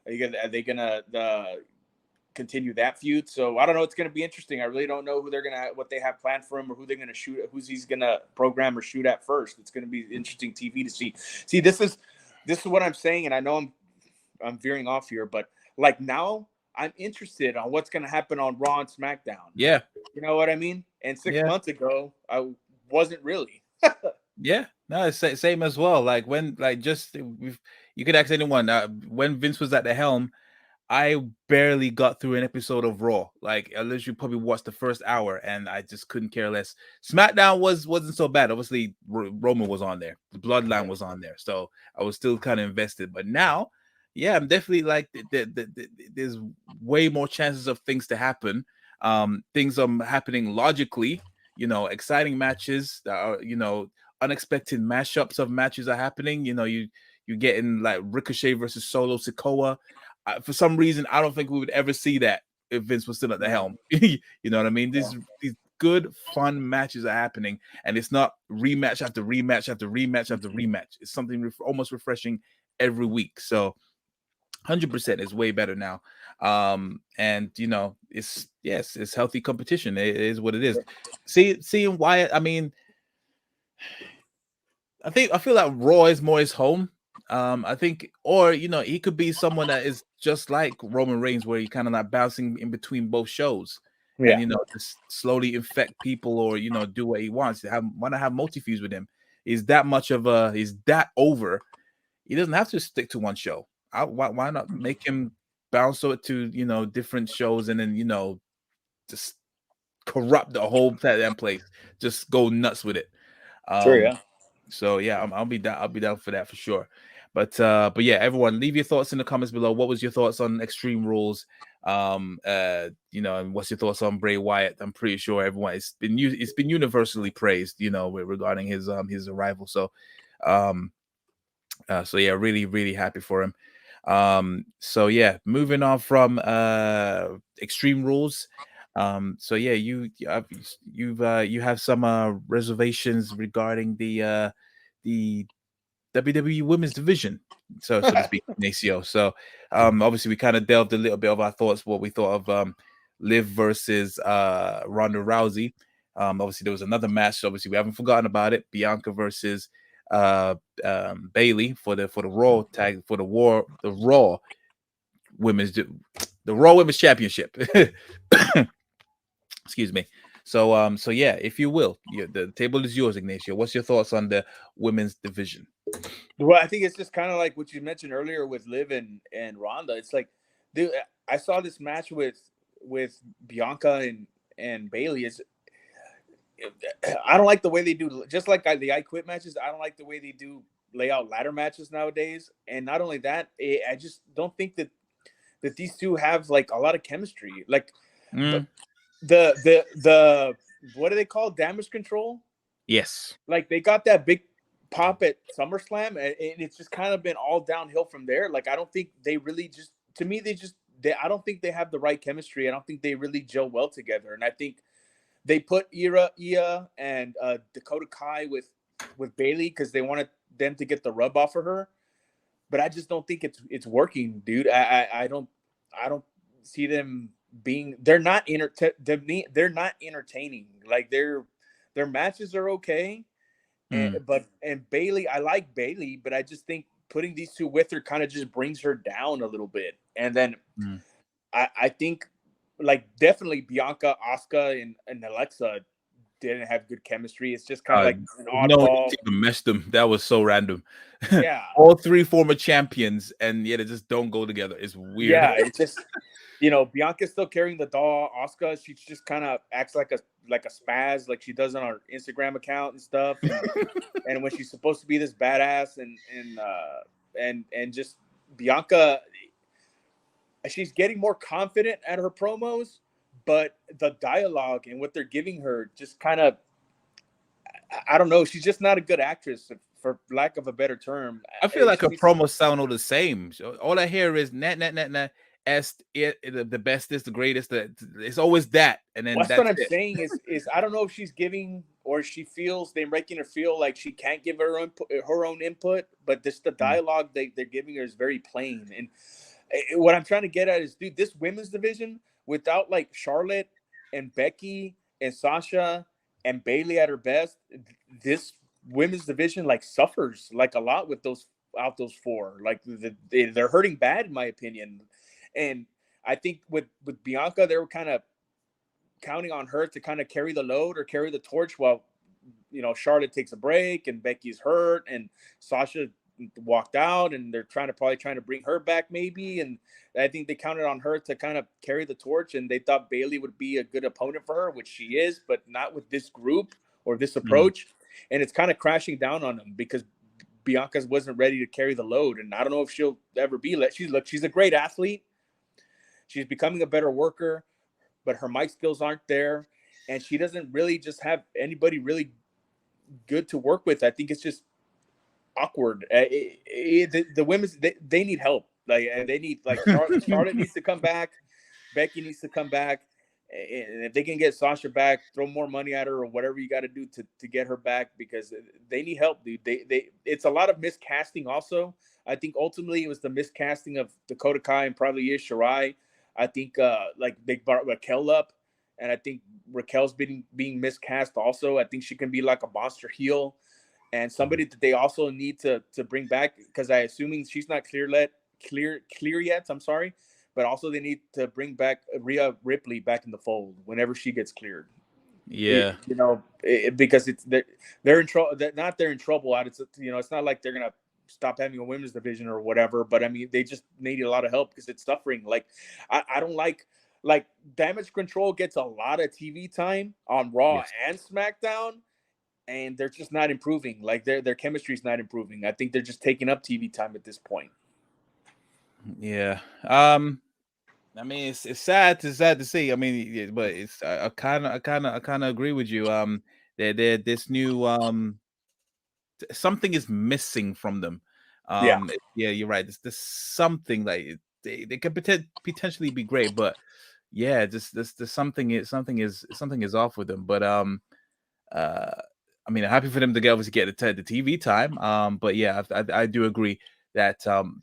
B: Are they going to continue that feud? So I don't know. It's going to be interesting. I really don't know what they have planned for him, or who they're going to shoot, who's he's going to program or shoot at first. It's going to be interesting TV to see. See, this is what I'm saying, and I know I'm veering off here, but like now I'm interested on what's going to happen on Raw and SmackDown.
A: yeah,
B: You know what I mean? And six
A: yeah,
B: months ago, I wasn't really.
A: yeah. No, it's same as well. Like when, like, just you could ask anyone. When Vince was at the helm, I barely got through an episode of Raw. Like I literally probably watched the first hour, and I just couldn't care less. SmackDown wasn't so bad. Obviously, Roman was on there. The Bloodline
B: Yeah.
A: was on there, so I was still kind of invested. But now, yeah, I'm definitely like there's way more chances of things to happen. Things are happening logically. Exciting matches that are unexpected mashups of matches are happening. You're getting like Ricochet versus Solo Sikoa. For some reason, I don't think we would ever see that if Vince was still at the
B: No.
A: helm. You know what I mean?
B: Yeah.
A: These good, fun matches are happening, and it's not rematch after rematch after rematch after
B: Mhm.
A: rematch. It's something almost refreshing every week. So 100% is way better now. And it's yes, it's healthy competition. It is what it is. Seeing Wyatt, I mean, I feel like Raw is more his home. I think, or he could be someone that is just like Roman Reigns, where he kind of like bouncing in between both shows, and
B: Yeah.
A: just slowly infect people, or do what he wants. Want to have multi feuds with him? Is that much of a? Is that over? He doesn't have to stick to one show. Why not make him bounce to different shows, and then just corrupt the whole damn place, just go nuts with it.
B: Sure.
A: Um,
B: Yeah.
A: so yeah, I'll be down. I'll be down for that for sure. But yeah, everyone, leave your thoughts in the comments below. What was your thoughts on Extreme Rules? And what's your thoughts on Bray Wyatt? I'm pretty sure everyone it's been universally praised, regarding his arrival. So yeah, really, really happy for him. So yeah, moving on from Extreme Rules. So yeah, you have some reservations regarding the WWE Women's Division, so to speak, Nacio. So obviously we kind of delved a little bit of our thoughts, what we thought of Liv versus Ronda Rousey. Obviously there was another match. Obviously we haven't forgotten about it. Bianca versus uh Bailey for the Raw tag for the Raw women's the Raw Women's Championship. Excuse me. So yeah, if you will, the table is yours, Ignacio. What's your thoughts on the women's division?
B: Well, I think it's just kind of like what you mentioned earlier with Liv and Ronda. It's like, dude, I saw this match with Bianca and Bailey. Is I don't like the way they do, just like the I Quit matches. I don't like the way they do lay out ladder matches nowadays. And not only that, I just don't think that these two have like a lot of chemistry. Like the
A: Mm,
B: the what do they call Damage Control?
A: yes.
B: Like they got that big pop at SummerSlam, and it's just kind of been all downhill from there. Like I don't think they really just, to me, I don't think they have the right chemistry. I don't think they really gel well together. And I think they put Ia and Dakota Kai with Bailey because they wanted them to get the rub off of her. But I just don't think it's working, dude. I don't see them being. They're not entertaining. Like their matches are okay,
A: Mm,
B: and Bailey, I like Bailey, but I just think putting these two with her kind of just brings her down a little bit. And then
A: mm.
B: I think like definitely Bianca, Asuka, and Alexa didn't have good chemistry. It's just kind of like an
A: No one
B: oddball.
A: even messed them. That was so random.
B: Yeah,
A: All three former champions, and yet they just don't go together. It's weird.
B: yeah. It's just Bianca's still carrying the doll. Asuka, she just kind of acts like a spaz, like she does on her Instagram account and stuff. And when she's supposed to be this badass and just Bianca, she's getting more confident at her promos, but the dialogue and what they're giving her just kind of, I don't know. She's just not a good actress, for lack of a better term.
A: I feel like
B: She
A: her
B: needs to,
A: promos sound all the same. So all I hear is net, net, net, net. The bestest, the greatest. It's always that, and then
B: What's what
A: that's
B: I'm
A: it.
B: saying is I don't know if she's giving or she feels they're making her feel like she can't give her own input, but this the
A: Mm,
B: dialogue they're giving her is very plain. And what I'm trying to get at is, dude, this women's division without like Charlotte and Becky and Sasha and Bailey at her best, this women's division like suffers like a lot with those four. Like they're hurting bad in my opinion. And I think with Bianca, they were kind of counting on her to kind of carry the load or carry the torch while Charlotte takes a break and Becky's hurt and Sasha walked out and they're probably trying to bring her back maybe. And I think they counted on her to kind of carry the torch, and they thought Bailey would be a good opponent for her, which she is, but not with this group or this
A: mm,
B: approach. And it's kind of crashing down on them because Bianca wasn't ready to carry the load, and I don't know if she'll ever be. She's a great athlete. She's becoming a better worker, but her mic skills aren't there, and she doesn't really just have anybody really good to work with. I think it's just awkward. The women's they need help. Like they need like Charlotte needs to come back, Becky needs to come back, and if they can get Sasha back, throw more money at her or whatever you got to do to get her back, because they need help, dude. They it's a lot of miscasting. Also, I think ultimately it was the miscasting of Dakota Kai and probably Io Shirai. I think like they brought Raquel up, and I think Raquel's being miscast also. I think she can be like a monster heel and somebody that they also need to bring back, because I assuming she's not clear yet. I'm sorry, but also they need to bring back Rhea Ripley back in the fold whenever she gets cleared.
A: yeah.
B: Because they're in trouble. They're in trouble. It's not like they're gonna stop having a women's division or whatever. But I mean, they just need a lot of help because it's suffering. Like I don't like Damage Control gets a lot of TV time on Raw
A: Yes.
B: and SmackDown, and they're just not improving. Like their chemistry is not improving. I think they're just taking up TV time at this point.
A: Yeah. I mean, it's sad to see. I mean, yeah, but I kind of agree with you. They're this new something is missing from them.
B: Yeah.
A: Yeah, you're right. There's something like they could potentially be great, but yeah, just there's something is off with them. But uh, I mean, I'm happy for them to get obviously get the TV time. But yeah, I do agree that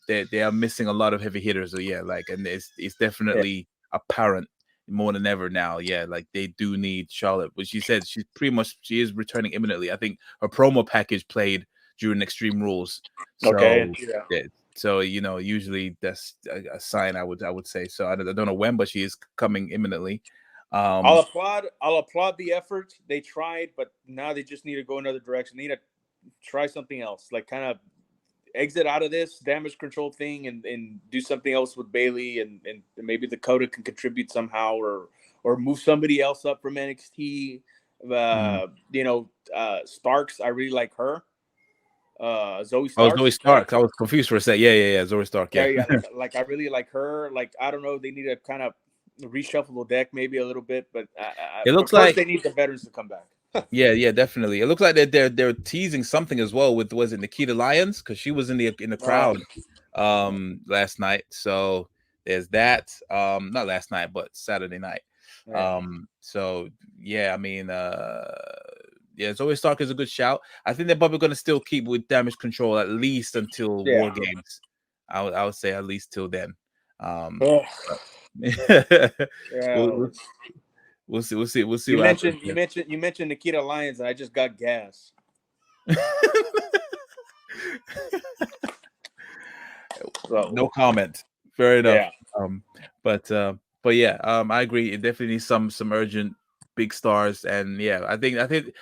A: they are missing a lot of heavy hitters. So yeah, like, and it's
B: Yeah.
A: definitely apparent more than ever now. Yeah, like they do need Charlotte, which she said she is returning imminently. I think her promo package played during Extreme Rules.
B: Okay.
A: So
B: Yeah.
A: yeah, So usually that's a sign. I would say so. I don't know when, but she is coming imminently.
B: I'll
A: Um,
B: applaud. I'll applaud the effort. They tried, but now they just need to go another direction. They need to try something else, like kind of exit out of this damage control thing and do something else with Bailey and maybe Dakota can contribute somehow or move somebody else up from NXT.
A: mm.
B: Starks. I really like her. Zoe
A: Oh, Zoe
B: Starks.
A: Stark. I was confused for a sec. Yeah. Zoe Stark.
B: Yeah,
A: Yeah.
B: yeah. Like I really like her. Like I don't know. They need to kind of reshuffle the deck maybe a little bit,
A: It
B: but
A: looks
B: first
A: like
B: they need the veterans to come back.
A: yeah, definitely. It looks like they're teasing something as well with was it Nikita Lyons because she was in the
B: Oh,
A: crowd last night. So there's that. Not last night, but Saturday night.
B: yeah,
A: So yeah, I mean yeah, Zoe Stark is a good shout. I think they're probably gonna still keep with damage control at least until War
B: yeah.
A: Games. I would say at least till then. Um
B: Oh,
A: but we'll,
B: yeah.
A: we'll we'll see
B: You
A: what happens
B: mentioned you
A: there.
B: mentioned you mentioned Nikita Lyons, and I just got gas.
A: No
B: So
A: comment. Fair enough.
B: yeah,
A: Um, but yeah, I agree. It definitely needs some urgent big stars, and yeah, I think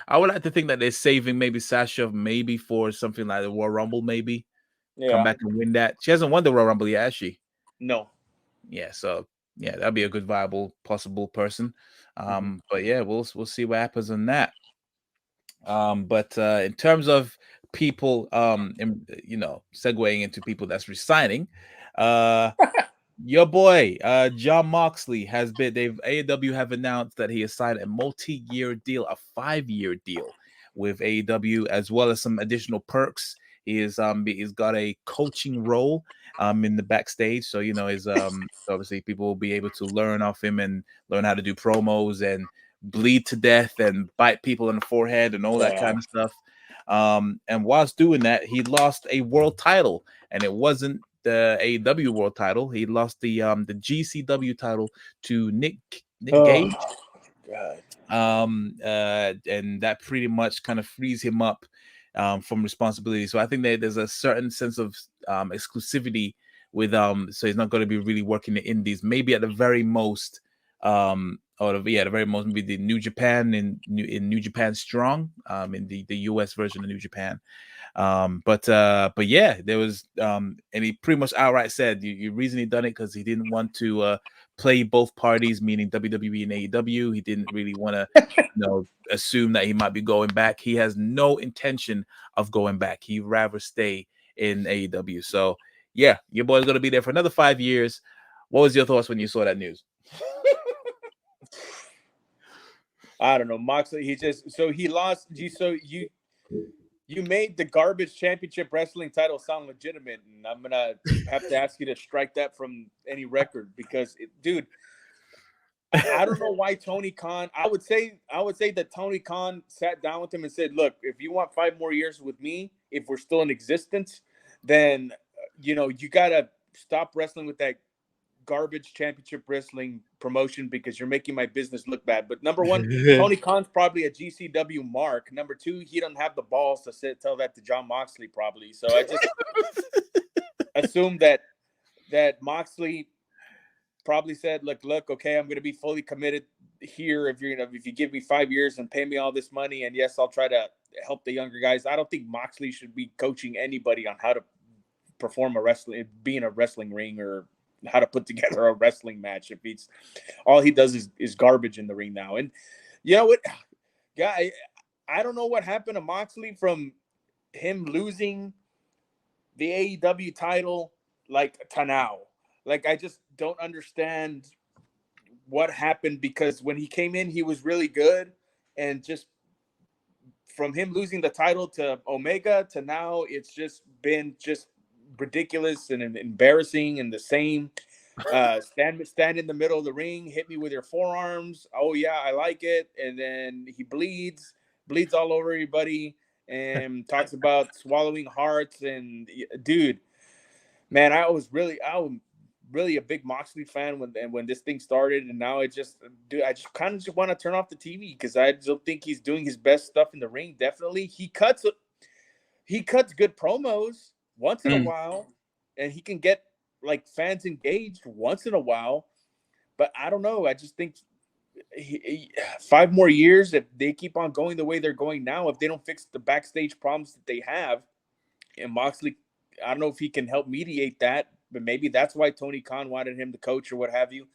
A: I would like to think that they're saving maybe Sasha maybe for something like the Royal Rumble, maybe come
B: yeah.
A: back and win that. She hasn't won the Royal Rumble yet, has she?
B: No.
A: Yeah, so yeah, that'd be a good viable possible person.
B: Hmm.
A: But yeah, we'll see what happens on that. But in terms of people, segueing into people that's resigning, uh, your boy, John Moxley they've AEW have announced that he has signed a multi-year deal, a 5-year deal with AEW, as well as some additional perks. He's got a coaching role in the backstage. So, obviously people will be able to learn off him and learn how to do promos and bleed to death and bite people in the forehead and all that
B: Yeah.
A: kind of stuff. And whilst doing that, he lost a world title, and it wasn't the AEW world title. He lost the GCW title to Nick
B: Oh
A: Gage.
B: God.
A: And that pretty much kind of frees him up from responsibility. So I think that there's a certain sense of exclusivity with so he's not going to be really working the indies, maybe at the very most the very most maybe the New Japan in New Japan Strong in the US version of New Japan. But yeah, there was and he pretty much outright said you reason he done it because he didn't want to play both parties, meaning WWE and AEW. He didn't really want to assume that he might be going back. He has no intention of going back. He'd rather stay in AEW. So yeah, your boy's gonna be there for another 5 years. What was your thoughts when you saw that news?
B: I don't know. Moxley. He lost. You made the garbage championship wrestling title sound legitimate, and I'm gonna have to ask you to strike that from any record because, dude, I don't know why Tony Khan. I would say that Tony Khan sat down with him and said, "Look, if you want 5 more years with me, if we're still in existence, then you gotta stop wrestling with that garbage championship wrestling promotion because you're making my business look bad." But number one, Tony Khan's probably a GCW mark. Number two, he don't have the balls to tell that to John Moxley probably. So I just assume that Moxley probably said, look, okay, I'm going to be fully committed here. If you give me 5 years and pay me all this money, and yes, I'll try to help the younger guys. I don't think Moxley should be coaching anybody on how to be in a wrestling ring or how to put together a wrestling match. If he's all he does is garbage in the ring now. And you know what, guy, I don't know what happened to Moxley from him losing the AEW title like to now. Like I just don't understand what happened because when he came in, he was really good, and just from him losing the title to Omega to now, it's just been just ridiculous and embarrassing and the same. Stand in the middle of the ring, hit me with your forearms. Oh yeah, I like it. And then he bleeds all over everybody, and talks about swallowing hearts. And dude, man, I was really a big Moxley fan when this thing started, and now I just kind of just want to turn off the TV because I don't think he's doing his best stuff in the ring. Definitely, he cuts good promos once in a
A: Mm.
B: while, and he can get like fans engaged once in a while. But I don't know. I just think 5 more years, if they keep on going the way they're going now, if they don't fix the backstage problems that they have, and Moxley, I don't know if he can help mediate that, but maybe that's why Tony Khan wanted him to coach or what have you.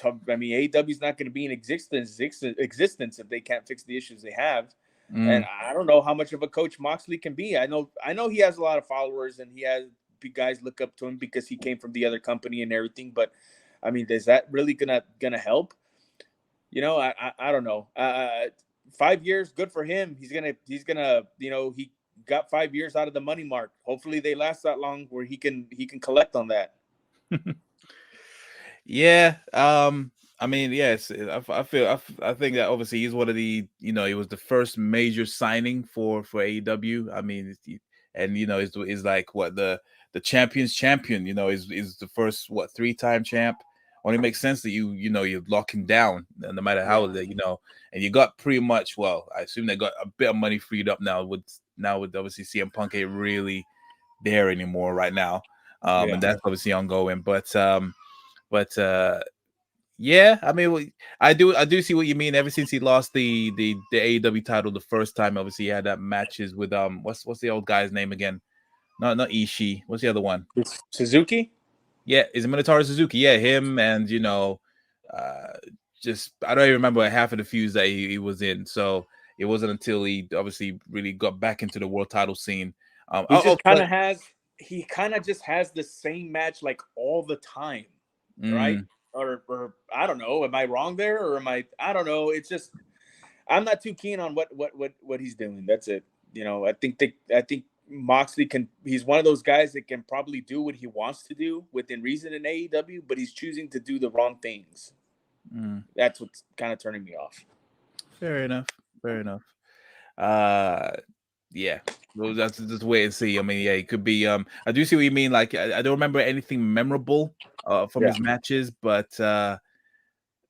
B: I mean, AEW is not going to be in existence if they can't fix the issues they have. And
A: Mm.
B: I don't know how much of a coach Moxley can be. I know he has a lot of followers and he has guys look up to him because he came from the other company and everything. But I mean, is that really gonna help? I don't know. 5 years, good for him. He's gonna he got 5 years out of the money mark. Hopefully they last that long where he can collect on that.
A: Yeah. I mean, yes. I feel. I think that obviously he's one of the. He was the first major signing for AEW. I mean, and is like what the champion's champion. Is the first 3-time champ. Only makes sense that you're locking down no matter how
B: Yeah,
A: and you got pretty much. Well, I assume they got a bit of money freed up now with obviously CM Punk ain't really there anymore right now.
B: yeah.
A: And that's obviously ongoing, but yeah, I mean, I do see what you mean. Ever since he lost the AEW title the first time, obviously he had that matches with what's the old guy's name again? Not Ishii. What's the other one?
B: It's Suzuki.
A: Yeah, is it Minotauro Suzuki? Yeah, him and uh, just I don't even remember half of the feuds that he was in. So it wasn't until he obviously really got back into the world title scene.
B: He just kind
A: But
B: of has he kind of just has the same match like all the time, right?
A: mm,
B: Or I don't know. Am I wrong there, or am I don't know. It's just I'm not too keen on what he's doing. That's it. I think Moxley can. He's one of those guys that can probably do what he wants to do within reason in AEW, but he's choosing to do the wrong things.
A: mm,
B: That's what's kind of turning me off.
A: fair enough. Fair enough. Uh, yeah. Well, that's just wait and see. I mean, yeah, it could be. I do see what you mean. Like, I don't remember anything memorable from
B: Yeah,
A: his matches, but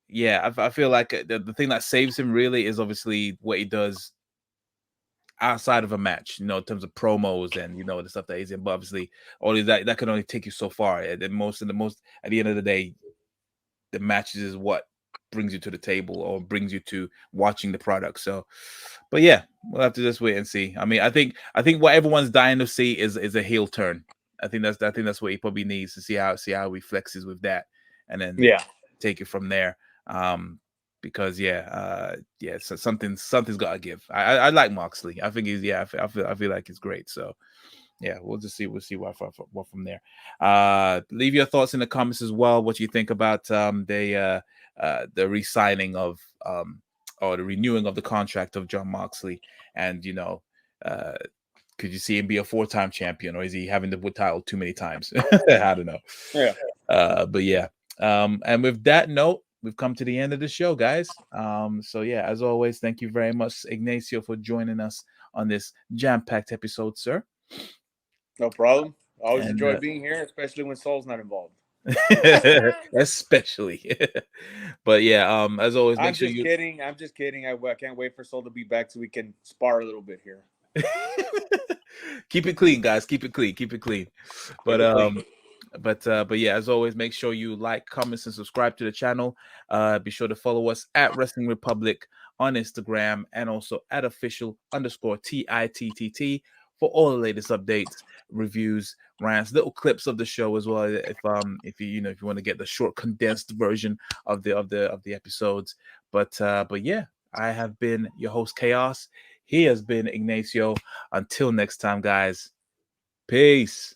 A: yeah, I feel like the thing that saves him really is obviously what he does outside of a match. In terms of promos and the stuff that he's in. But obviously, all of that can only take you so far. The most at the end of the day, the matches is what brings you to the table or brings you to watching the product. So, but yeah, we'll have to just wait and see. I mean, I think what everyone's dying to see is a heel turn. I think that's what he probably needs to see how he flexes with that, and then
B: yeah,
A: take it from there. Um, because yeah, so something's got to give. I like Moxley. I think he's I feel like he's great. So yeah, we'll see what from there. Leave your thoughts in the comments as well. What you think about the re-signing of or the renewing of the contract of John Moxley, and uh, could you see him be a 4-time champion, or is he having the title too many times? I don't know.
B: yeah.
A: But yeah. And with that note, we've come to the end of the show, guys. So yeah, as always, thank you very much, Ignacio, for joining us on this jam-packed episode, sir.
B: No problem. I always
A: And
B: enjoy being here, especially when Soul's not involved.
A: especially. But yeah, as always, make
B: I'm
A: sure
B: just
A: you
B: kidding. I'm just kidding. I can't wait for Soul to be back so we can spar a little bit here.
A: keep it clean, guys. Keep it clean. Keep it clean.
B: Keep
A: But
B: it clean.
A: but yeah, as always, make sure you like, comments, and subscribe to the channel. Be sure to follow us at Wrestling Republic on Instagram and also at official_TITTT for all the latest updates, reviews, rants, little clips of the show as well. If you want to get the short condensed version of the episodes. But yeah, I have been your host Chaos. He has been Ignacio. Until next time, guys. Peace.